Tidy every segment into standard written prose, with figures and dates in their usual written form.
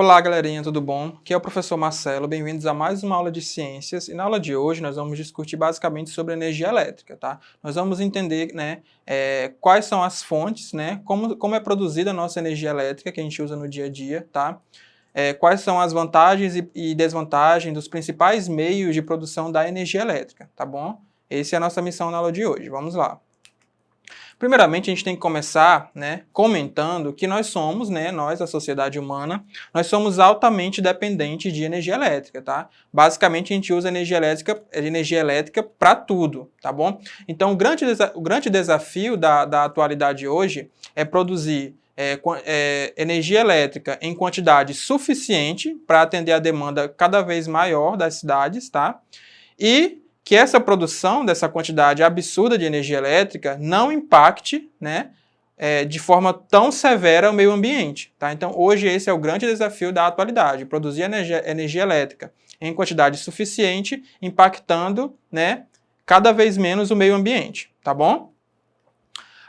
Olá, galerinha, tudo bom? Aqui é o professor Marcelo, bem-vindos a mais uma aula de ciências. E na aula de hoje nós vamos discutir basicamente sobre energia elétrica, tá? Nós vamos entender, quais são as fontes, como é produzida a nossa energia elétrica que a gente usa no dia a dia, tá? Quais são as vantagens e desvantagens dos principais meios de produção da energia elétrica, tá bom? Essa é a nossa missão na aula de hoje, vamos lá. Primeiramente, a gente tem que começar, comentando que nós somos, nós, a sociedade humana, nós somos altamente dependentes de energia elétrica, tá? Basicamente, a gente usa energia elétrica para tudo, tá bom? Então, o grande desafio da atualidade hoje é produzir energia elétrica em quantidade suficiente para atender a demanda cada vez maior das cidades, tá? E que essa produção dessa quantidade absurda de energia elétrica não impacte, de forma tão severa o meio ambiente. Tá? Então, hoje esse é o grande desafio da atualidade, produzir energia elétrica em quantidade suficiente, impactando, cada vez menos o meio ambiente. Tá bom?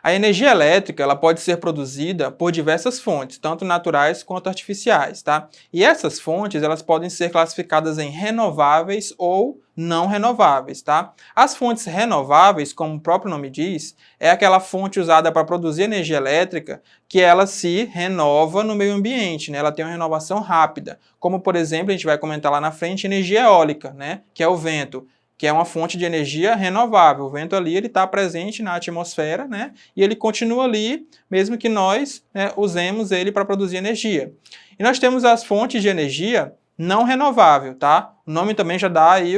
A energia elétrica ela pode ser produzida por diversas fontes, tanto naturais quanto artificiais, tá? E essas fontes elas podem ser classificadas em renováveis ou não renováveis, tá? As fontes renováveis, como o próprio nome diz, é aquela fonte usada para produzir energia elétrica que ela se renova no meio ambiente, né? Ela tem uma renovação rápida, como por exemplo, a gente vai comentar lá na frente, energia eólica, que é o vento, que é uma fonte de energia renovável. O vento ali ele está presente na atmosfera, e ele continua ali, mesmo que nós usemos ele para produzir energia. E nós temos as fontes de energia não renovável, tá? O nome também já dá aí,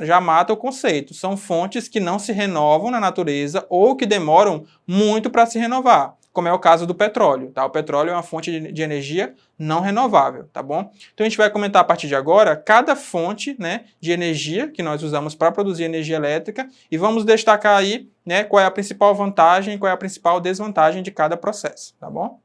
já mata o conceito. São fontes que não se renovam na natureza ou que demoram muito para se renovar, como é o caso do petróleo, tá? O petróleo é uma fonte de energia não renovável, tá bom? Então a gente vai comentar a partir de agora cada fonte, de energia que nós usamos para produzir energia elétrica e vamos destacar aí, qual é a principal vantagem e qual é a principal desvantagem de cada processo, tá bom?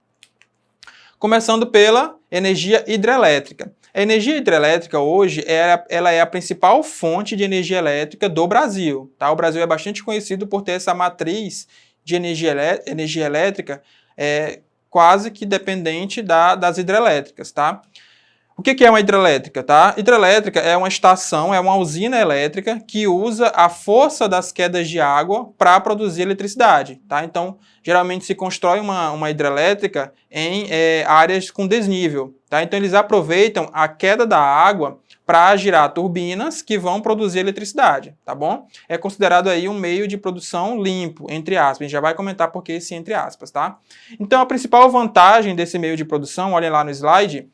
Começando pela energia hidrelétrica. A energia hidrelétrica hoje ela é a principal fonte de energia elétrica do Brasil, tá? O Brasil é bastante conhecido por ter essa matriz de energia elétrica quase que dependente das hidrelétricas, tá? O que é uma hidrelétrica, tá? Hidrelétrica é uma estação, é uma usina elétrica que usa a força das quedas de água para produzir eletricidade, tá? Então, geralmente se constrói uma hidrelétrica em áreas com desnível, tá? Então, eles aproveitam a queda da água para girar turbinas que vão produzir eletricidade, tá bom? É considerado aí um meio de produção limpo, entre aspas. A gente já vai comentar por que esse entre aspas, tá? Então, a principal vantagem desse meio de produção, olhem lá no slide,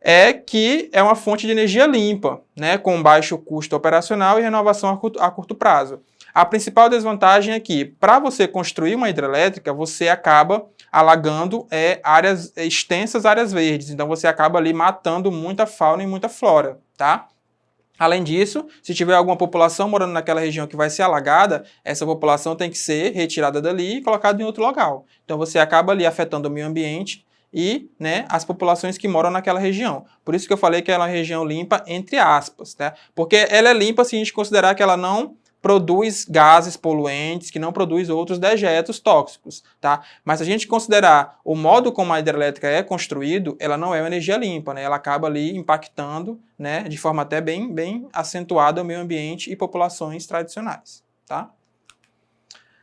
é que é uma fonte de energia limpa, com baixo custo operacional e renovação a curto prazo. A principal desvantagem é que, para você construir uma hidrelétrica, você acaba alagando extensas áreas verdes. Então, você acaba ali matando muita fauna e muita flora, tá? Além disso, se tiver alguma população morando naquela região que vai ser alagada, essa população tem que ser retirada dali e colocada em outro local. Então, você acaba ali afetando o meio ambiente e as populações que moram naquela região. Por isso que eu falei que ela é uma região limpa, entre aspas, tá? Porque ela é limpa se a gente considerar que ela não produz gases poluentes, que não produz outros dejetos tóxicos, tá? Mas se a gente considerar o modo como a hidrelétrica é construído, ela não é uma energia limpa, Ela acaba ali impactando, de forma até bem acentuada o meio ambiente e populações tradicionais, tá?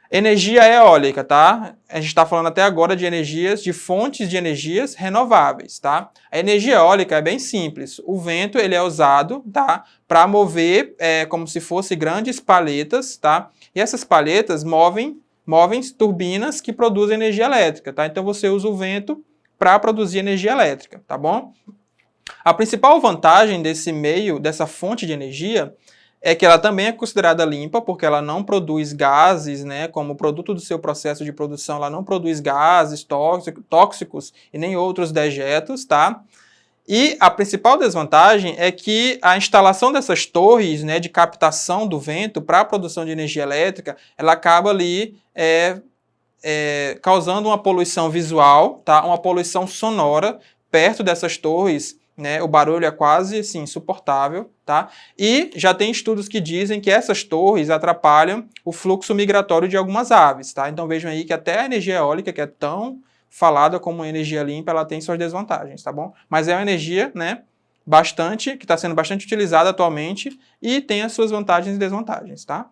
Energia eólica, tá? A gente está falando até agora de fontes de energias renováveis, tá? A energia eólica é bem simples. O vento ele é usado, tá? Para mover como se fossem grandes palhetas, tá? E essas palhetas movem turbinas que produzem energia elétrica, tá? Então você usa o vento para produzir energia elétrica, tá bom? A principal vantagem dessa fonte de energia é que ela também é considerada limpa, porque ela não produz gases, como produto do seu processo de produção, ela não produz gases tóxicos e nem outros dejetos, tá? E a principal desvantagem é que a instalação dessas torres, de captação do vento para a produção de energia elétrica, ela acaba ali causando uma poluição visual, tá? Uma poluição sonora perto dessas torres. O barulho é quase assim, insuportável, tá? E já tem estudos que dizem que essas torres atrapalham o fluxo migratório de algumas aves, tá? Então vejam aí que até a energia eólica, que é tão falada como energia limpa, ela tem suas desvantagens, tá bom? Mas é uma energia, né, que está sendo bastante utilizada atualmente e tem as suas vantagens e desvantagens, tá?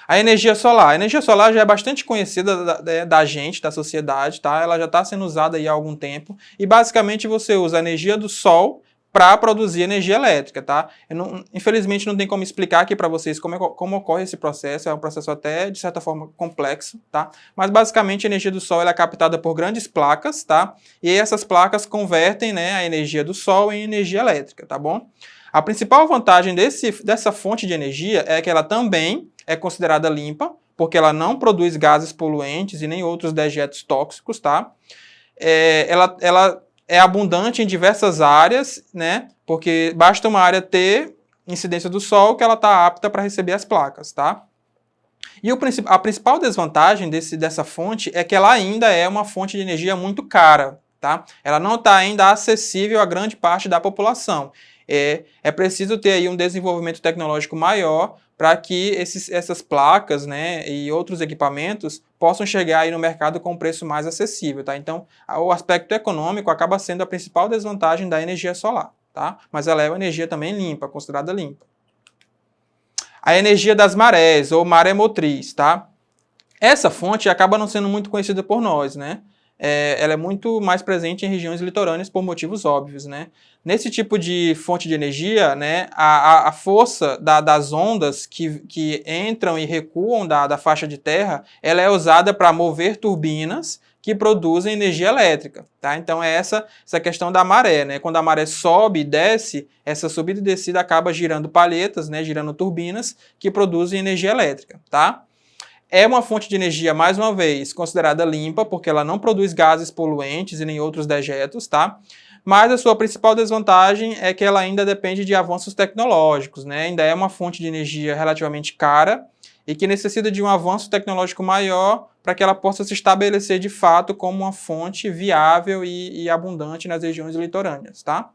A energia solar. A energia solar já é bastante conhecida da gente, da sociedade, tá? Ela já está sendo usada aí há algum tempo e basicamente você usa a energia do sol para produzir energia elétrica, tá? Infelizmente não tem como explicar aqui para vocês como ocorre esse processo, é um processo até de certa forma complexo, tá? Mas basicamente a energia do sol ela é captada por grandes placas, tá? E essas placas convertem, né, a energia do sol em energia elétrica, tá bom? A principal vantagem dessa fonte de energia é que ela também é considerada limpa, porque ela não produz gases poluentes e nem outros dejetos tóxicos, tá? Ela é abundante em diversas áreas, né? Porque basta uma área ter incidência do sol que ela está apta para receber as placas, tá? E a principal desvantagem dessa fonte é que ela ainda é uma fonte de energia muito cara, tá? Ela não está ainda acessível a grande parte da população. É preciso ter aí um desenvolvimento tecnológico maior para que essas placas, né, e outros equipamentos possam chegar aí no mercado com um preço mais acessível, tá? Então, o aspecto econômico acaba sendo a principal desvantagem da energia solar, tá? Mas ela é uma energia também limpa, considerada limpa. A energia das marés, ou maremotriz, tá? Essa fonte acaba não sendo muito conhecida por nós, né? Ela é muito mais presente em regiões litorâneas por motivos óbvios, né? Nesse tipo de fonte de energia, né, a força das ondas que entram e recuam da faixa de terra, ela é usada para mover turbinas que produzem energia elétrica, tá? Então é essa questão da maré, né? Quando a maré sobe e desce, essa subida e descida acaba girando palhetas, né, girando turbinas que produzem energia elétrica, tá? É uma fonte de energia, mais uma vez, considerada limpa, porque ela não produz gases poluentes e nem outros dejetos, tá? Mas a sua principal desvantagem é que ela ainda depende de avanços tecnológicos, né? Ainda é uma fonte de energia relativamente cara e que necessita de um avanço tecnológico maior para que ela possa se estabelecer de fato como uma fonte viável e abundante nas regiões litorâneas, tá?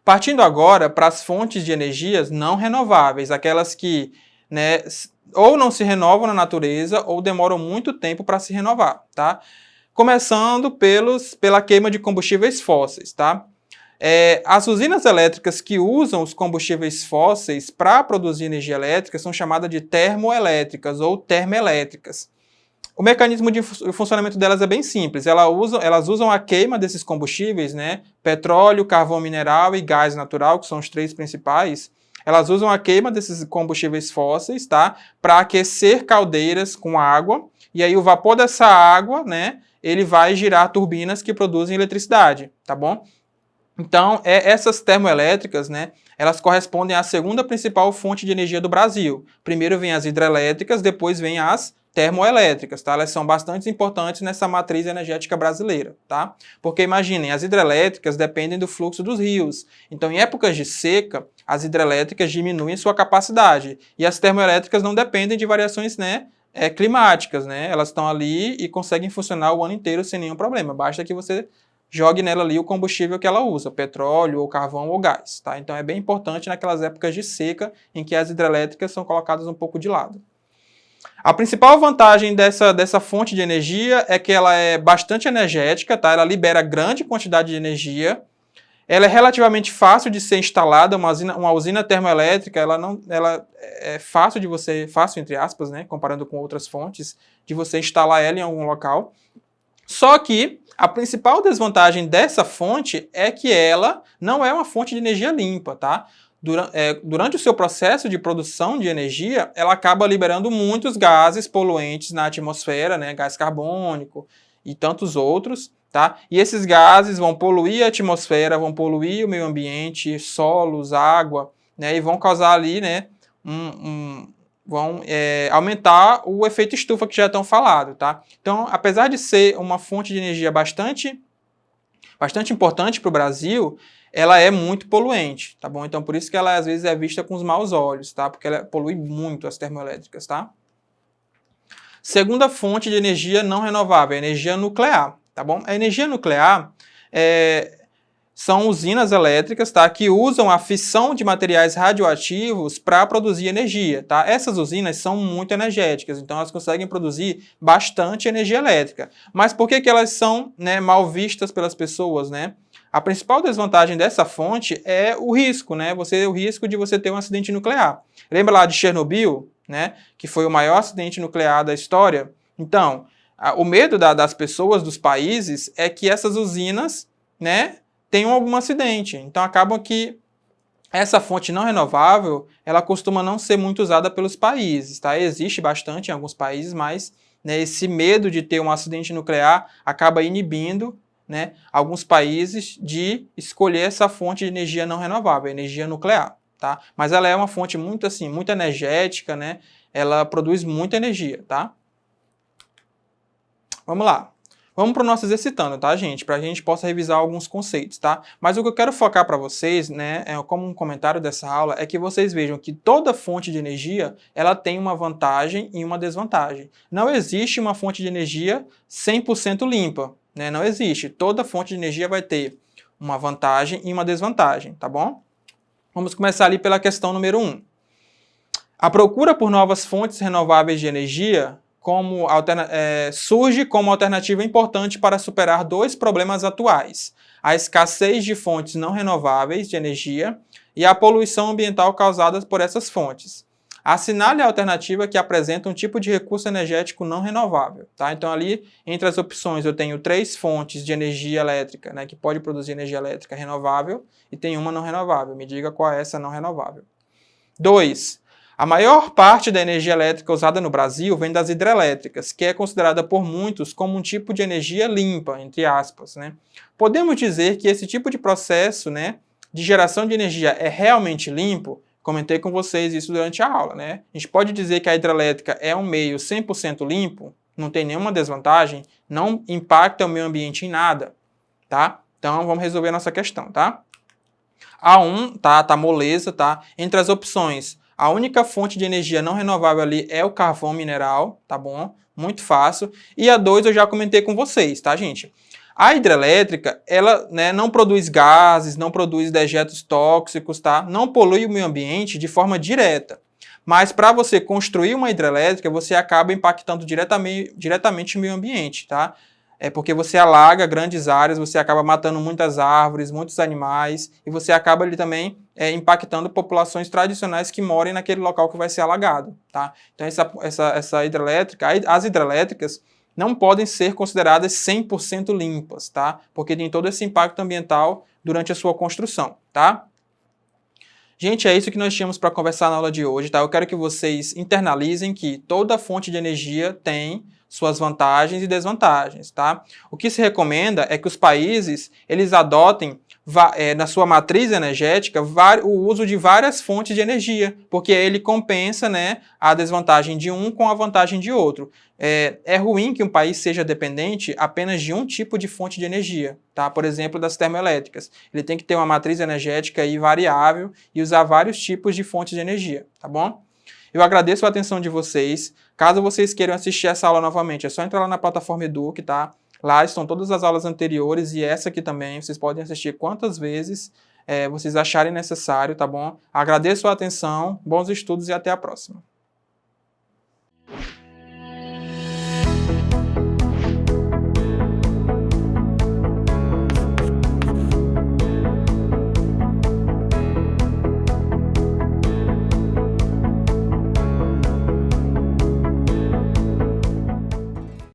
Partindo agora para as fontes de energias não renováveis, aquelas que, né, ou não se renovam na natureza ou demoram muito tempo para se renovar, tá? Começando pela queima de combustíveis fósseis, tá? As usinas elétricas que usam os combustíveis fósseis para produzir energia elétrica são chamadas de termoelétricas ou termoelétricas. O mecanismo de funcionamento delas é bem simples. Elas usam a queima desses combustíveis, né? Petróleo, carvão mineral e gás natural, que são os três principais. Elas usam a queima desses combustíveis fósseis, tá? Para aquecer caldeiras com água. E aí o vapor dessa água, né? Ele vai girar turbinas que produzem eletricidade, tá bom? Então, essas termoelétricas, né? Elas correspondem à segunda principal fonte de energia do Brasil. Primeiro vem as hidrelétricas, depois vem as termoelétricas, tá? Elas são bastante importantes nessa matriz energética brasileira, tá? Porque imaginem, as hidrelétricas dependem do fluxo dos rios. Então, em épocas de seca, as hidrelétricas diminuem sua capacidade. E as termoelétricas não dependem de variações, né, climáticas, né? Elas estão ali e conseguem funcionar o ano inteiro sem nenhum problema. Basta que você jogue nela ali o combustível que ela usa, petróleo, ou carvão, ou gás, tá? Então, é bem importante naquelas épocas de seca em que as hidrelétricas são colocadas um pouco de lado. A principal vantagem dessa fonte de energia é que ela é bastante energética, tá? Ela libera grande quantidade de energia. Ela é relativamente fácil de ser instalada, uma usina termoelétrica, ela é fácil fácil entre aspas, né? Comparando com outras fontes, de você instalar ela em algum local. Só que a principal desvantagem dessa fonte é que ela não é uma fonte de energia limpa, tá? Durante o seu processo de produção de energia, ela acaba liberando muitos gases poluentes na atmosfera, né? Gás carbônico e tantos outros, tá? E esses gases vão poluir a atmosfera, vão poluir o meio ambiente, solos, água, né? E vão causar ali, né, vão aumentar o efeito estufa que já é tão falado, tá? Então, apesar de ser uma fonte de energia bastante importante para o Brasil, ela é muito poluente, tá bom? Então, por isso que ela às vezes é vista com os maus olhos, tá? Porque ela polui muito as termoelétricas, tá? Segunda fonte de energia não renovável, a energia nuclear, tá bom? A energia nuclear são usinas elétricas, tá, que usam a fissão de materiais radioativos para produzir energia, tá? Essas usinas são muito energéticas, então elas conseguem produzir bastante energia elétrica. Mas por que que elas são, né, mal vistas pelas pessoas, né? A principal desvantagem dessa fonte é o risco, né? O risco de você ter um acidente nuclear. Lembra lá de Chernobyl, né? Que foi o maior acidente nuclear da história? Então, o medo das pessoas, dos países, é que essas usinas, né, tenham algum acidente. Então acaba que essa fonte não renovável, ela costuma não ser muito usada pelos países, tá? Existe bastante em alguns países, mas, né, esse medo de ter um acidente nuclear acaba inibindo, né, alguns países de escolher essa fonte de energia não renovável, energia nuclear, tá? Mas ela é uma fonte muito assim, muito energética, né? Ela produz muita energia, tá? Vamos lá. Vamos para o nosso exercitando, tá, gente? Para a gente possa revisar alguns conceitos, tá? Mas o que eu quero focar para vocês, né, como um comentário dessa aula, é que vocês vejam que toda fonte de energia, ela tem uma vantagem e uma desvantagem. Não existe uma fonte de energia 100% limpa, né? Não existe. Toda fonte de energia vai ter uma vantagem e uma desvantagem, tá bom? Vamos começar ali pela questão número 1. A procura por novas fontes renováveis de energia surge como alternativa importante para superar dois problemas atuais: a escassez de fontes não renováveis de energia e a poluição ambiental causada por essas fontes. Assinale a alternativa que apresenta um tipo de recurso energético não renovável. Tá? Então, ali, entre as opções, eu tenho 3 fontes de energia elétrica, né, que pode produzir energia elétrica renovável, e tem uma não renovável. Me diga qual é essa não renovável. 2. A maior parte da energia elétrica usada no Brasil vem das hidrelétricas, que é considerada por muitos como um tipo de energia limpa, entre aspas, né? Podemos dizer que esse tipo de processo, né, de geração de energia é realmente limpo? Comentei com vocês isso durante a aula, né? A gente pode dizer que a hidrelétrica é um meio 100% limpo, não tem nenhuma desvantagem, não impacta o meio ambiente em nada, tá? Então, vamos resolver a nossa questão, tá? A1, tá moleza, tá? Entre as opções, a única fonte de energia não renovável ali é o carvão mineral, tá bom? Muito fácil. E a 2 eu já comentei com vocês, tá, gente? A hidrelétrica, ela, né, não produz gases, não produz dejetos tóxicos, tá? Não polui o meio ambiente de forma direta. Mas para você construir uma hidrelétrica, você acaba impactando diretamente o meio ambiente, tá? É porque você alaga grandes áreas, você acaba matando muitas árvores, muitos animais, e você acaba ali também impactando populações tradicionais que moram naquele local que vai ser alagado, tá? Então essa hidrelétrica, as hidrelétricas não podem ser consideradas 100% limpas, tá? Porque tem todo esse impacto ambiental durante a sua construção, tá? Gente, é isso que nós tínhamos para conversar na aula de hoje, tá? Eu quero que vocês internalizem que toda fonte de energia tem suas vantagens e desvantagens, tá? O que se recomenda é que os países, eles adotem na sua matriz energética o uso de várias fontes de energia, porque ele compensa, né, a desvantagem de um com a vantagem de outro. É ruim que um país seja dependente apenas de um tipo de fonte de energia, tá? Por exemplo, das termoelétricas. Ele tem que ter uma matriz energética aí variável e usar vários tipos de fontes de energia, tá bom? Eu agradeço a atenção de vocês. Caso vocês queiram assistir essa aula novamente, é só entrar lá na plataforma Eduque, tá? Lá estão todas as aulas anteriores e essa aqui também. Vocês podem assistir quantas vezes vocês acharem necessário, tá bom? Agradeço a atenção, bons estudos e até a próxima.